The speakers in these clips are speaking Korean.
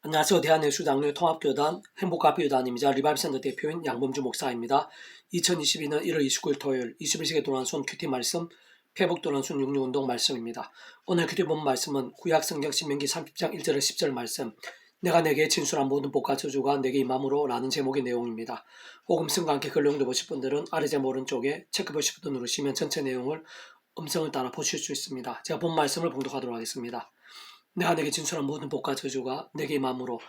안녕하세요. 대한예수장로의 통합교단 행복가교단임이자 리바이브센터 대표인 양범주 목사입니다. 2022년 1월 29일 토요일 21세기 도난순 큐티 말씀 회복 도난순 육류운동 말씀입니다. 오늘 큐티 본 말씀은 구약성경 신명기 30장 1절에 10절 말씀 내가 내게 진술한 모든 복과 저주가 내게 임함으로 라는 제목의 내용입니다. 복음성과 함께 글 내용도 보실 분들은 아래 제목 오른쪽에 체크 보실 버튼 누르시면 전체 내용을 음성을 따라 보실 수 있습니다. 제가 본 말씀을 봉독하도록 하겠습니다. 내가 내게 진술한 모든 복과 저주가 내게 임함으로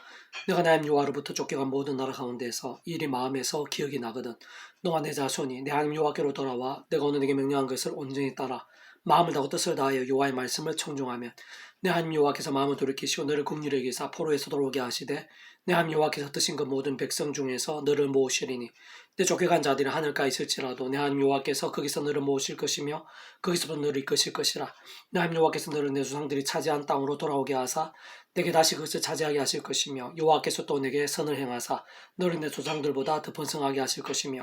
내가 나의 여호와로부터 쫓겨간 모든 나라 가운데서 이 일이 마음에서 기억이 나거든. 너와 내 자손이 내 하나님 여호와께로 돌아와 내가 오늘 내게 명령한 것을 온전히 따라 마음을 다하고 뜻을 다하여 여호와의 말씀을 청종하면 내 하나님 여호와께서 마음을 돌이키시고 너를 긍휼히 여기사 포로에서 돌아오게 하시되 내 하나님 여호와께서 뜨신 그 모든 백성 중에서 너를 모으시리니 내 쫓겨간 자들이 하늘가에 있을지라도 내 하나님 여호와께서 거기서 너를 모으실 것이며 거기서부터 너를 이끄실 것이라. 내 하나님 여호와께서 너를 내 조상들이 차지한 땅으로 돌아오게 하사 내게 다시 그것을 차지하게 하실 것이며 여호와께서 또 내게 선을 행하사 너를 내 조상들보다 더 번성하게 하실 것이며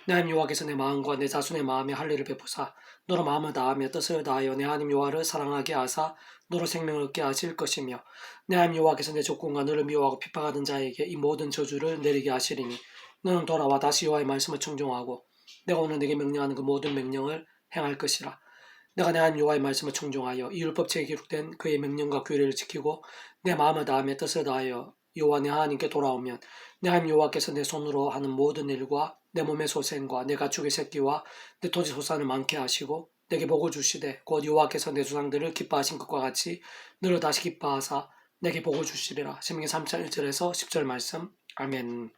내 하나님 여호와께서 내 마음과 내 자손의 마음에 할례를 베푸사 너로 마음을 다하며 뜻을 다하여 내 하나님 여호와를 사랑하게 하사 너로 생명을 얻게 하실 것이며 내 하나님 여호와께서 내 적군과 너를 미워하고 핍박하던 자에게 이 모든 저주를 내리게 하시리니 너는 돌아와 다시 여호와의 말씀을 청종하고 내가 오늘 내게 명령하는 그 모든 명령을 행할 것이라. 내가 내 하나님 여호와의 말씀을 청종하여 이 율법책에 기록된 그의 명령과 규례를 지키고 내 마음을 다하며 뜻을 다하여 여호와 내 하나님께 돌아오면 내 하나님 여호와께서 내 손으로 하는 모든 일과 내 몸의 소생과 내 가축의 새끼와 내 토지 소산을 많게 하시고 내게 복을 주시되 곧 여호와께서 내 조상들을 기뻐하신 것과 같이 너를 다시 기뻐하사 내게 복을 주시리라. 신명기 3장 1절에서 10절 말씀. 아멘.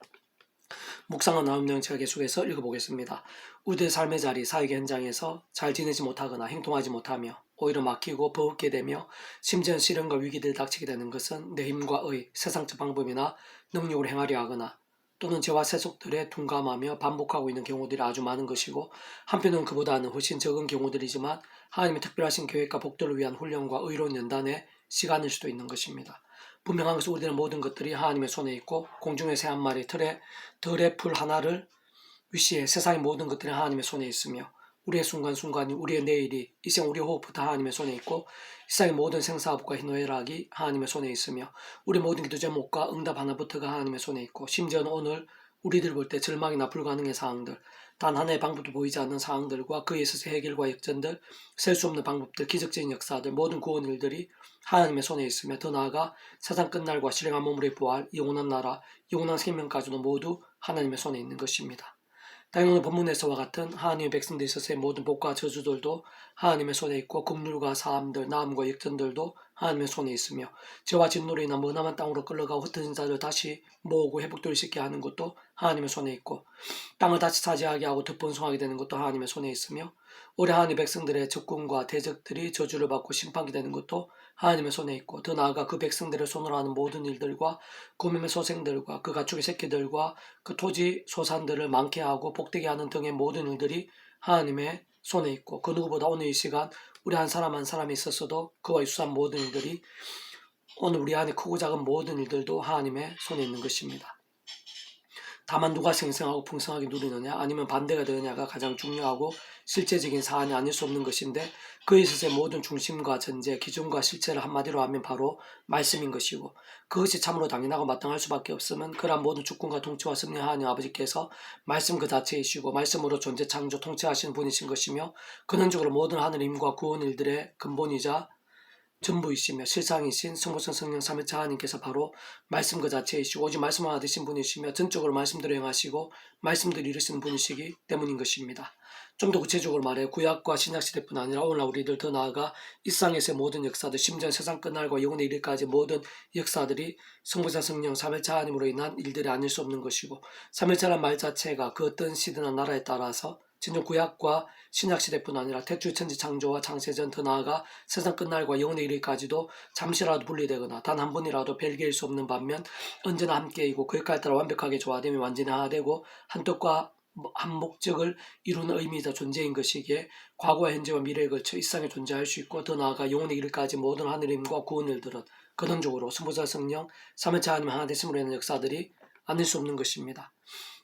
묵상은 나온 내용 제가 계속해서 읽어보겠습니다. 우리의 삶의 자리, 사역의 현장에서 잘 지내지 못하거나 행동하지 못하며 오히려 막히고 버겁게 되며 심지어는 시련과 위기들이 닥치게 되는 것은 내 힘과 의, 세상적 방법이나 능력으로 행하려 하거나 또는 죄와 세속들에 둔감하며 반복하고 있는 경우들이 아주 많은 것이고 한편은 그보다는 훨씬 적은 경우들이지만 하나님의 특별하신 계획과 복들을 위한 훈련과 의로운 연단의 시간일 수도 있는 것입니다. 분명한 것은 우리들은 모든 것들이 하나님의 손에 있고 공중의 새 한 마리 들의 풀 하나를 위시해 세상의 모든 것들이 하나님의 손에 있으며 우리의 순간순간이 우리의 내일이 이 생각 우리의 호흡부터 하나님의 손에 있고 세상의 모든 생사업과 희노애락이 하나님의 손에 있으며 우리 모든 기도 제목과 응답 하나부터가 하나님의 손에 있고 심지어는 오늘 우리들 볼 때 절망이나 불가능의 상황들 단 하나의 방법도 보이지 않는 상황들과 그에 있어서 해결과 역전들 셀 수 없는 방법들 기적적인 역사들 모든 구원 일들이 하나님의 손에 있으며 더 나아가 세상 끝날과 신령한 몸으로의 부활 영원한 나라 영원한 생명까지도 모두 하나님의 손에 있는 것입니다. 당연히 오늘 본문에서와 같은 하나님의 백성들이 있어서의 모든 복과 저주들도 하나님의 손에 있고 긍휼과 사함들, 나음과 역전들도 하나님의 손에 있으며 죄와 진노로 인한 머나먼 땅으로 끌려가고 흩어진 자를 다시 모으고 회복돌이시게 하는 것도 하나님의 손에 있고 땅을 다시 차지하게 하고 득번성하게 되는 것도 하나님의 손에 있으며 올해 하나님의 백성들의 적군과 대적들이 저주를 받고 심판이 되는 것도 하나님의 손에 있고 더 나아가 그 백성들의 손으로 하는 모든 일들과 그 몸의 소생들과 그 가축의 새끼들과 그 토지 소산들을 많게 하고 복되게 하는 등의 모든 일들이 하나님의 손에 있고 그 누구보다 오늘 이 시간 우리 한 사람 한 사람이 있었어도 그와 유사한 모든 일들이 오늘 우리 안에 크고 작은 모든 일들도 하나님의 손에 있는 것입니다. 다만 누가 생생하고 풍성하게 누리느냐 아니면 반대가 되느냐가 가장 중요하고 실제적인 사안이 아닐 수 없는 것인데 그에 있어서의 모든 중심과 전제, 기준과 실체를 한마디로 하면 바로 말씀인 것이고 그것이 참으로 당연하고 마땅할 수밖에 없으면 그러한 모든 주권과 통치와 승리하는 아버지께서 말씀 그 자체이시고 말씀으로 존재 창조 통치하시는 분이신 것이며 근원적으로 모든 하늘의 힘과 구원 일들의 근본이자 전부이시며 실상이신 성부성 성령 삼위일체 하나님께서 바로 말씀 그 자체이시고 오직 말씀만 받으신 분이시며 전적으로 말씀대로 행하시고 말씀대로 이루시는 분이시기 때문인 것입니다. 좀 더 구체적으로 말해 구약과 신약시대뿐 아니라 오늘날 우리들 더 나아가 일상에서의 모든 역사들 심지어 세상 끝날과 영혼의 이르까지 모든 역사들이 성부성 성령 삼위일체 하나님으로 인한 일들이 아닐 수 없는 것이고 삼위일체란 말 자체가 그 어떤 시대나 나라에 따라서 진정 구약과 신약시대뿐 아니라 태초의 천지 창조와 창세전 더 나아가 세상 끝날과 영원에 이르기까지도 잠시라도 분리되거나 단 한 번이라도 별개일 수 없는 반면 언제나 함께이고 그 역할에 따라 완벽하게 조화되며 완전히 하나되고 한 뜻과 한 목적을 이루는 의미이자 존재인 것이기에 과거와 현재와 미래에 걸쳐 일상에 존재할 수 있고 더 나아가 영원에 이르기까지 모든 하늘의 힘과 구원 일들은 근원적으로 성부자 성령 삼위일체 하나님 하나 되심으로 인한 역사들이 아닐 수 없는 것입니다.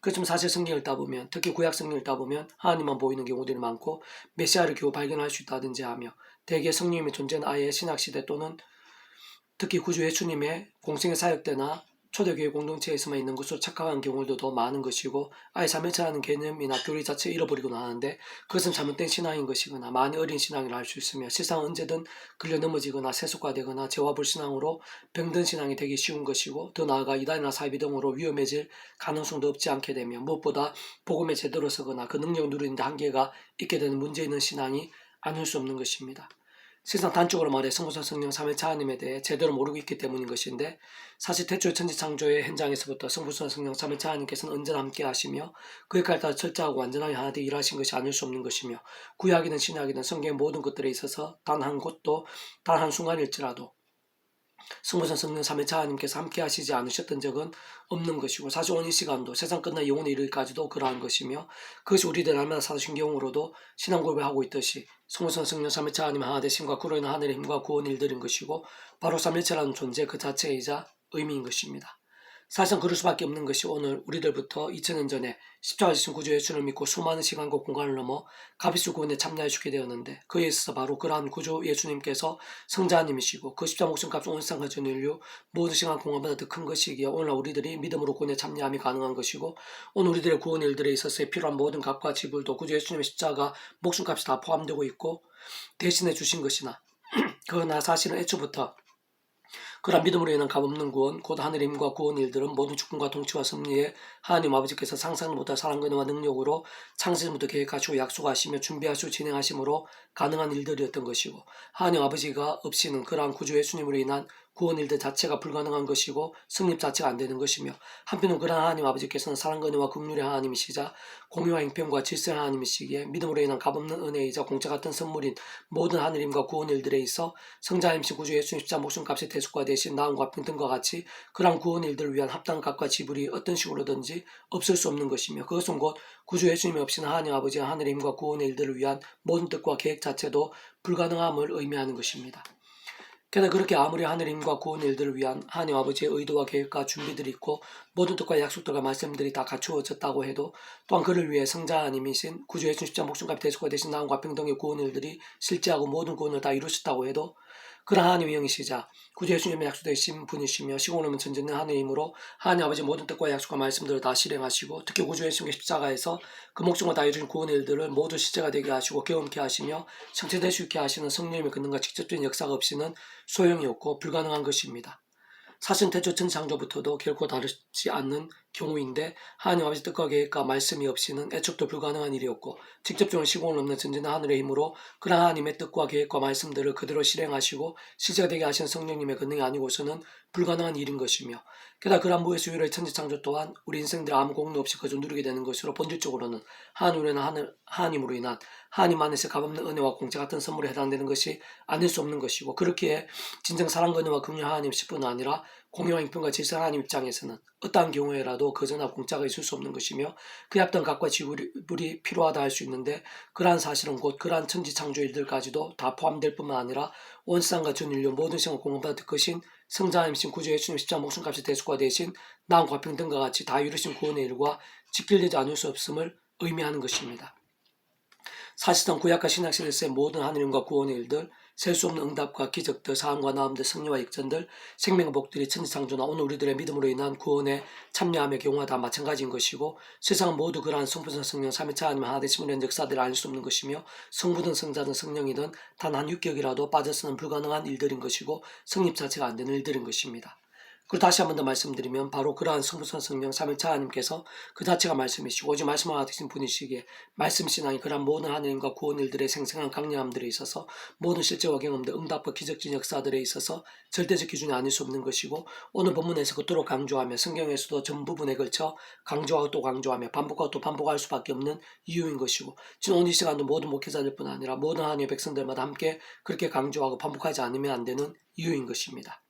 그렇지만 사실 성경을 읽다 보면 특히 구약 성경을 읽다 보면 하나님만 보이는 경우들이 많고 메시아를 겨우 발견할 수 있다든지 하며 대개 성령님의 존재는 아예 신약시대 또는 특히 구주 예수님의 공생의 사역 때나 초대교회 공동체에서만 있는 것으로 착각한 경우도 더 많은 것이고 아예 삼일체라는 개념이나 교리 자체 잃어버리고 나는데 그것은 잘못된 신앙인 것이거나 많이 어린 신앙이라 할 수 있으며 세상은 언제든 끌려 넘어지거나 세속화되거나 죄와 불신앙으로 병든 신앙이 되기 쉬운 것이고 더 나아가 이단이나 사이비 등으로 위험해질 가능성도 없지 않게 되며 무엇보다 복음에 제대로 서거나 그 능력을 누리는데 한계가 있게 되는 문제 있는 신앙이 아닐 수 없는 것입니다. 세상 단적으로 말해 성부성 성령 삼위일체 하나님에 대해 제대로 모르고 있기 때문인 것인데 사실 태초의 천지창조의 현장에서부터 성부성 성령 삼위일체 하나님께서는 언제나 함께 하시며 그 역할에 따라 철저하고 완전하게 하나 되어 일하신 것이 아닐 수 없는 것이며 구약이든 신약이든 성경의 모든 것들에 있어서 단 한 곳도 단 한순간일지라도 성부성 성령 삼위일체 하나님께서 함께 하시지 않으셨던 적은 없는 것이고 사실 온 이 시간도 세상 끝나 영원에 이르기까지도 그러한 것이며 그것이 우리들 날마다 사도신경으로도 신앙 고백하고 있듯이 성부성 성령 삼위일체 하나님 하나 되심과 그로 인한 하늘의 힘과 구원 일들인 것이고 바로 삼위일체라는 존재 그 자체이자 의미인 것입니다. 사실상 그럴 수밖에 없는 것이 오늘 우리들부터 2000년 전에 십자가 지신 구주 예수를 믿고 수많은 시간과 공간을 넘어 가비수 구원에 참여해 주게 되었는데 그에 있어서 바로 그러한 구주 예수님께서 성자님이시고 그 십자가 목숨값 온 세상 가진 인류 모든 시간 공간보다 더 큰 것이기에 오늘날 우리들이 믿음으로 구원에 참여함이 가능한 것이고 오늘 우리들의 구원 일들에 있어서 필요한 모든 값과 지불도 구주 예수님의 십자가 목숨값이 다 포함되고 있고 대신해 주신 것이나 그러나 사실은 애초부터 그러한 믿음으로 인한 값없는 구원, 곧 하늘의 힘과 구원 일들은 모든 주권과 통치와 섭리에 하나님 아버지께서 상상도 못할 사랑과 은혜와 능력으로 창세전부터 계획하시고 약속하시며 준비하시고 진행하심으로 가능한 일들이었던 것이고 하나님 아버지가 없이는 그러한 구주 예수님으로 인한 구원 일들 자체가 불가능한 것이고 성립 자체가 안 되는 것이며 한편으로 그러한 하나님 아버지께서는 사랑과 은혜와 긍휼의 하나님이시자 공의와 행편과 질서의 하나님이시기에 믿음으로 인한 값없는 은혜이자 공짜 같은 선물인 모든 하늘의 힘과 구원 일들에 있어 성자임신 구주 예수님 십자 목숨값의 대속과 대신 나음과 평등과 같이 그러한 구원 일들을 위한 합당한 값과 지불이 어떤 식으로든지 없을 수 없는 것이며 그것은 곧 구주 예수님이 없이는 하나님 아버지의 하늘의 힘과 구원의 일들을 위한 모든 뜻과 계획 자체도 불가능함을 의미하는 것입니다. 게다가 그렇게 아무리 하늘의 힘과 구원 일들을 위한 하나님 아버지의 의도와 계획과 준비들이 있고 모든 뜻과 약속들과 말씀들이 다 갖추어졌다고 해도 또한 그를 위해 성자 하나님이신 구주 예수 십자 목숨값 대속과 대신 나음과 평등의 구원 일들이 실제하고 모든 구원을 다 이루셨다고 해도 그러한 하나님의 영이시자 구주 예수님의 약속되신 분이시며 시공을 넘은 전전된 하나님의 힘으로 하나님 아버지 모든 뜻과 약속과 말씀들을 다 실행하시고 특히 구주 예수님의 십자가에서 그 목숨을 다 이루신 구원 일들을 모두 실제가 되게 하시고 경험케 하시며 성취될 수 있게 하시는 성령님의 권능과 직접적인 역사가 없이는 소용이 없고 불가능한 것입니다. 사실 태초 천지창조부터도 결코 다르지 않는 경우인데 하나님 아버지 뜻과 계획과 말씀이 없이는 애초부터 불가능한 일이었고 직접적으로 시공을 넘는 전진한 하늘의 힘으로 그런 하나님의 뜻과 계획과 말씀들을 그대로 실행하시고 실제가 되게 하신 성령님의 권능이 아니고서는 불가능한 일인 것이며 게다가 그러한 무의 수요일의 천지창조 또한 우리 인생들 아무 공로 없이 그저 누리게 되는 것으로 본질적으로는 하나님으로 인한 하나님 안에서 값없는 은혜와 공짜 같은 선물에 해당되는 것이 아닐 수 없는 것이고 그렇기에 진정 사랑과 은혜와 긍휼 하나님뿐 아니라 공의와 형편과 질서 하나님 입장에서는 어떠한 경우에라도 거저나 공짜가 있을 수 없는 것이며 그에 합당한 값과 지불이 필요하다 할 수 있는데 그러한 사실은 곧 그러한 천지창조 일들까지도 다 포함될 뿐만 아니라 온 세상과 전 인류 모든 시간 공헌받아 듣것인 성자님이신 구주 예수님 십자가 목숨값이 대속과 대신 나음과 평등과 같이 다 이루신 구원의 일과 직결되지 않을 수 없음을 의미하는 것입니다. 사실상 구약과 신약시대에서의 모든 하느님과 구원의 일들, 셀 수 없는 응답과 기적들, 사함과 나음들, 승리와 역전들, 생명과 복들이 천지창조나 오늘 우리들의 믿음으로 인한 구원에 참여함의 경우와 다 마찬가지인 것이고 세상은 모두 그러한 성부든 성령, 삼위일체 하나님 하나 되심을 위한 역사들을 알 수 없는 것이며 성부든 성자든 성령이든 단 한 육격이라도 빠져서는 불가능한 일들인 것이고 성립 자체가 안 되는 일들인 것입니다. 그리고 다시 한 번 더 말씀드리면 바로 그러한 성부성 성령 삼위일체 하나님께서 그 자체가 말씀이시고 오직 말씀을 하나 되신 분이시기에 말씀 신앙이 그러한 모든 하나님과 구원 일들의 생생한 강력함들에 있어서 모든 실제와 경험들 응답과 기적적 역사들에 있어서 절대적 기준이 아닐 수 없는 것이고 오늘 본문에서 그토록 강조하며 성경에서도 전 부분에 걸쳐 강조하고 또 강조하며 반복하고 또 반복할 수밖에 없는 이유인 것이고 지금 오늘 이 시간도 모든 목회자들 뿐 아니라 모든 하나님의 백성들마다 함께 그렇게 강조하고 반복하지 않으면 안 되는 이유인 것입니다.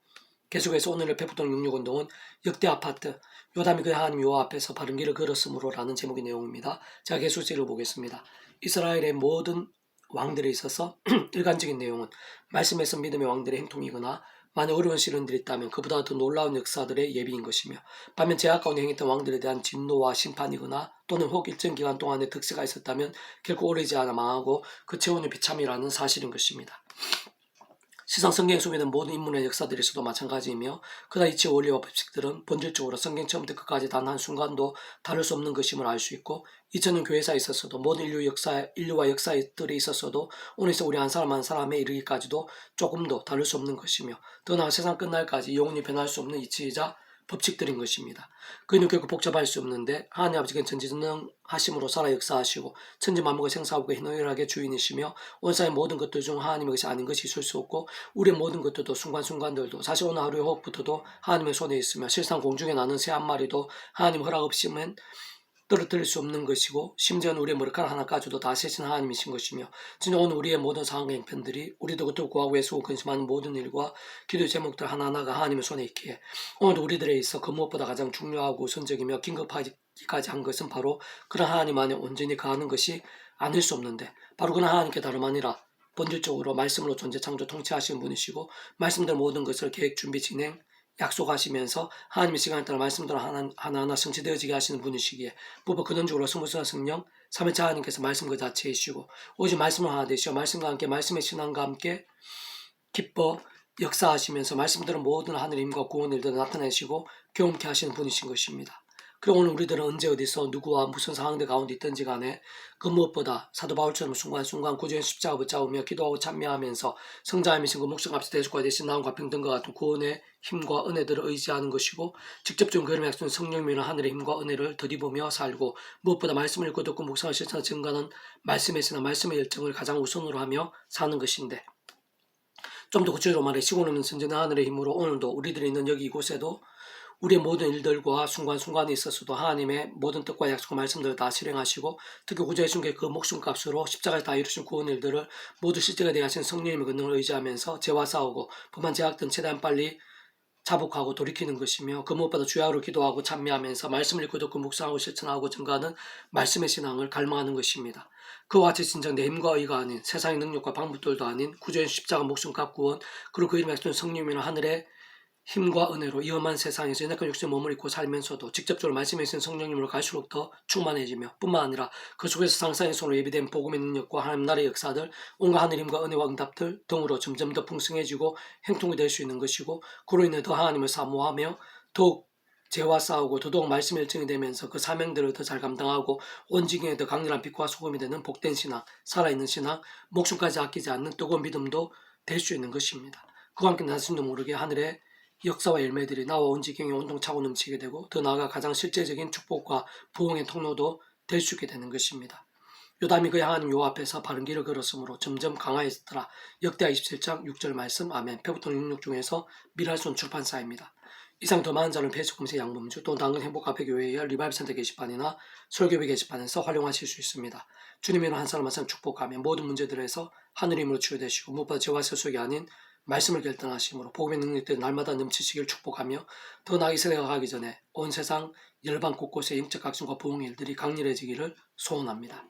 계속해서 오늘의 페푸동 66운동은 역대 아파트 요담이 그의 하나님 여호와 앞에서 바른 길을 걸었으므로 라는 제목의 내용입니다. 제가 계속 읽어보겠습니다. 이스라엘의 모든 왕들에 있어서 일관적인 내용은 말씀에서 믿음의 왕들의 행통이거나 만약 어려운 시련들이 있다면 그보다 더 놀라운 역사들의 예비인 것이며 반면 제약 가운데 행했던 왕들에 대한 진노와 심판이거나 또는 혹 일정 기간 동안의 득세가 있었다면 결코 오래지 않아 망하고 그 체온의 비참이라는 사실인 것입니다. 시상 성경에 소개된 모든 인문의 역사들에서도 마찬가지이며 그러나 이치의 원리와 법칙들은 본질적으로 성경 처음부터 끝까지 단 한순간도 다를 수 없는 것임을 알 수 있고 2000년 교회사에 있어서도 모든 인류와 역사들에 있어서도 오늘서 우리 한 사람 한 사람에 이르기까지도 조금도 다를 수 없는 것이며 더 나아 세상 끝날까지 영원히 변할 수 없는 이치이자 법칙들인 것입니다. 그이는 결코 복잡할 수 없는데 하나님 아버지는 전지전능하심으로 살아 역사하시고 천지 만물을 생사하고 희노애락의 주인이시며 온사의 모든 것들 중 하나님의 것이 아닌 것이 있을 수 없고 우리의 모든 것들도 순간순간들도 사실 오늘 하루의 호흡부터도 하나님의 손에 있으며 실상 공중에 나는 새 한 마리도 하나님 허락 없이면 떨어뜨릴 수 없는 것이고 심지어는 우리의 머리카락 하나까지도 다 세신 하나님이신 것이며 진짜 오늘 우리의 모든 상황과 형편들이 우리도 그토록 구하고 애쓰고 근심하는 모든 일과 기도의 제목들 하나하나가 하나님의 손에 있기에 오늘도 우리들에 있어 그 무엇보다 가장 중요하고 우선적이며 긴급하기까지 한 것은 바로 그런 하나님 안에 온전히 거하는 것이 아닐 수 없는데 바로 그런 하나님께 다름 아니라 본질적으로 말씀으로 존재 창조 통치하시는 분이시고 말씀들 모든 것을 계획 준비 진행 약속하시면서 하나님의 시간에 따라 말씀대로 하나하나 성취되어지게 하시는 분이시기에 무엇보다 근원적으로 성부성한 성령 삼위일체 하나님께서 말씀 그 자체이시고 오직 말씀을 하나 되시어 말씀과 함께 말씀의 신앙과 함께 기뻐 역사하시면서 말씀대로 모든 하늘의 힘과 구원의 일들을 나타내시고 경험케 하시는 분이신 것입니다. 그리고 오늘 우리들은 언제 어디서 누구와 무슨 상황들 가운데 있든지 간에 그 무엇보다 사도 바울처럼 순간순간 구주의 십자가 붙잡으며 기도하고 참여하면서 성자이신 그 목숨값이 대속과 대신 나음과 평등과 같은 구원의 힘과 은혜들을 의지하는 것이고 직접적인 그림의 약속은 성령님이나 하늘의 힘과 은혜를 덧입으며 살고 무엇보다 말씀을 읽고 듣고 묵상을 실천하는 증거는 말씀에서나 말씀의 열정을 가장 우선으로 하며 사는 것인데 좀 더 구체적으로 말해 시공 없는 선전의 하늘의 힘으로 오늘도 우리들이 있는 여기 이곳에도 우리의 모든 일들과 순간순간에 있어서도 하나님의 모든 뜻과 약속과 말씀들을 다 실행하시고 특히 구주의 순교의 그 목숨값으로 십자가에 다 이루신 구원 일들을 모두 실제가 되게 하신 성령님의 권능을 의지하면서 죄와 싸우고 범한 죄악들은 최대한 빨리 자복하고 돌이키는 것이며 그 무엇보다 주야로 기도하고 찬미하면서 말씀을 읽고 듣고 묵상하고 실천하고 증거하는 말씀의 신앙을 갈망하는 것입니다. 그와 같이 진정 내 힘과 의가 아닌 세상의 능력과 방법들도 아닌 구주의 십자가 목숨값 구원 그리고 그 이름에 약속된 성령이나 하늘의 힘과 은혜로 위험한 세상에서 연약한 육신의 몸을 입고 살면서도 직접적으로 말씀해 주신 성령님으로 갈수록 더 충만해지며 뿐만 아니라 그 속에서 상상의 손으로 예비된 복음의 능력과 하나님 나라의 역사들 온갖 하늘 힘과 은혜와 응답들 등으로 점점 더 풍성해지고 행통이 될 수 있는 것이고 그로 인해 더 하나님을 사모하며 더욱 죄와 싸우고 더더욱 말씀의 일정이 되면서 그 사명들을 더 잘 감당하고 온 지경에 더 강렬한 빛과 소금이 되는 복된 신앙, 살아있는 신앙, 목숨까지 아끼지 않는 뜨거운 믿음도 될 수 있는 것입니다. 그와 함께 나 자신도 모르게 하늘의 역사와 열매들이 나와 온 지경에 온통 차고 넘치게 되고 더 나아가 가장 실제적인 축복과 부흥의 통로도 될 수 있게 되는 것입니다. 요담이 그의 하나님 요 앞에서 바른 길을 걸었으므로 점점 강하였더라. 역대하 27장 6절 말씀 아멘. 페북통 66 중에서 미랄손 출판사입니다. 이상 더 많은 자는 페이스북 검색 양범주 또 당근 행복카페교회의 리바이브센터 게시판이나 설교회 게시판에서 활용하실 수 있습니다. 주님이로 한 사람 한 사람 축복하며 모든 문제들에서 하늘 힘으로 치유되시고 무엇보다 죄와 세속이 아닌 말씀을 결단하심으로 복음의 능력들 날마다 넘치시길 축복하며 더 나아가 이 세대가 가기 전에 온 세상 열방 곳곳에 영적 각성과 부흥의 일들이 강렬해지기를 소원합니다.